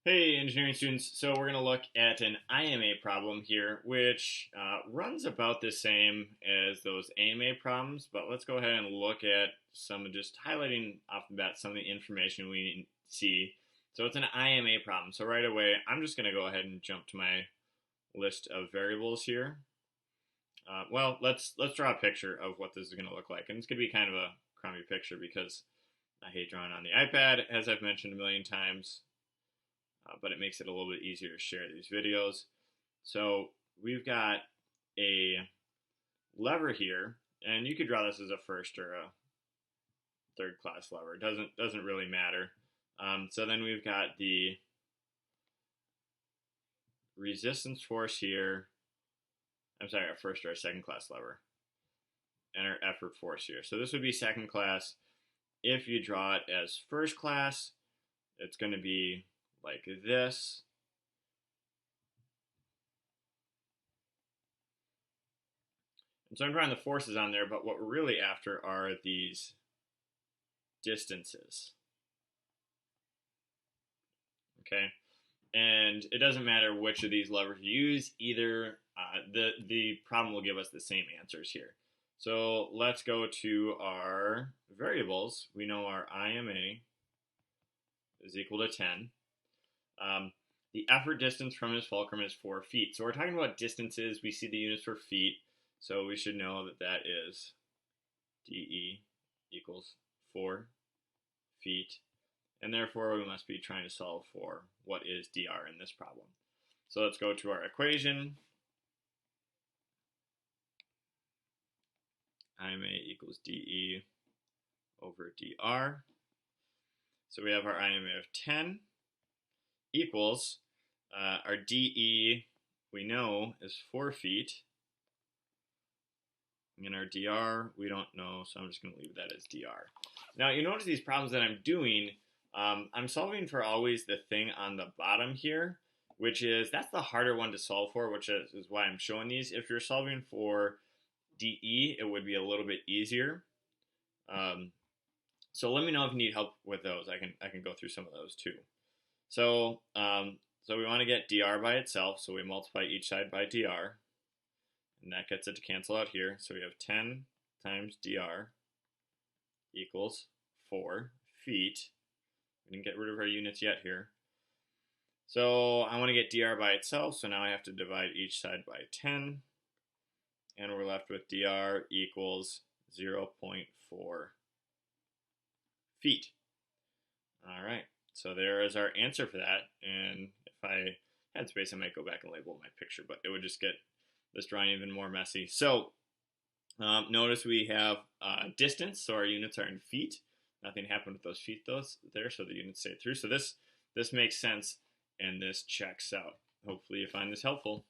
Hey, engineering students. So we're going to look at an IMA problem here, which runs about the same as those AMA problems, but let's go ahead and look at some, just highlighting off the bat some of the information we see. So it's an IMA problem. So right away, I'm just going to go ahead and jump to my list of variables here. Well, let's draw a picture of what this is going to look like. And it's going to be kind of a crummy picture because I hate drawing on the iPad, as I've mentioned a million times. But it makes it a little bit easier to share these videos. So we've got a lever here, and you could draw this as a first or a third class lever. It doesn't really matter. So then we've got the resistance force here. I'm sorry, our first or our second class lever, and our effort force here. So this would be second class. If you draw it as first class, it's going to be like this. And so I'm drawing the forces on there, but what we're really after are these distances. Okay, and it doesn't matter which of these levers you use, either the problem will give us the same answers here. So let's go to our variables. We know our IMA is equal to 10. The effort distance from his fulcrum is 4 feet. So we're talking about distances. We see the units for feet, so we should know that that is dE equals 4 feet. And therefore, we must be trying to solve for what is dr in this problem. So let's go to our equation. IMA equals dE over dr. So we have our IMA of 10 equals our dE we know is 4 feet. And our dr we don't know, so I'm just going to leave that as dr. Now you notice these problems that I'm doing, I'm solving for always the thing on the bottom here, which is, that's the harder one to solve for, which is why I'm showing these. If you're solving for dE, it would be a little bit easier. So let me know if you need help with those. I can go through some of those too. So we want to get dr by itself, so we multiply each side by dr, and that gets it to cancel out here. So we have 10 times dr equals 4 feet. We didn't get rid of our units yet here. So I want to get dr by itself, so now I have to divide each side by 10, and we're left with dr equals 0.4 feet. All right, so there is our answer for that, and if I had space, I might go back and label my picture, but it would just get this drawing even more messy. So notice we have distance, so our units are in feet. Nothing happened with those feet there, so the units stay through. So this makes sense, and this checks out. Hopefully you find this helpful.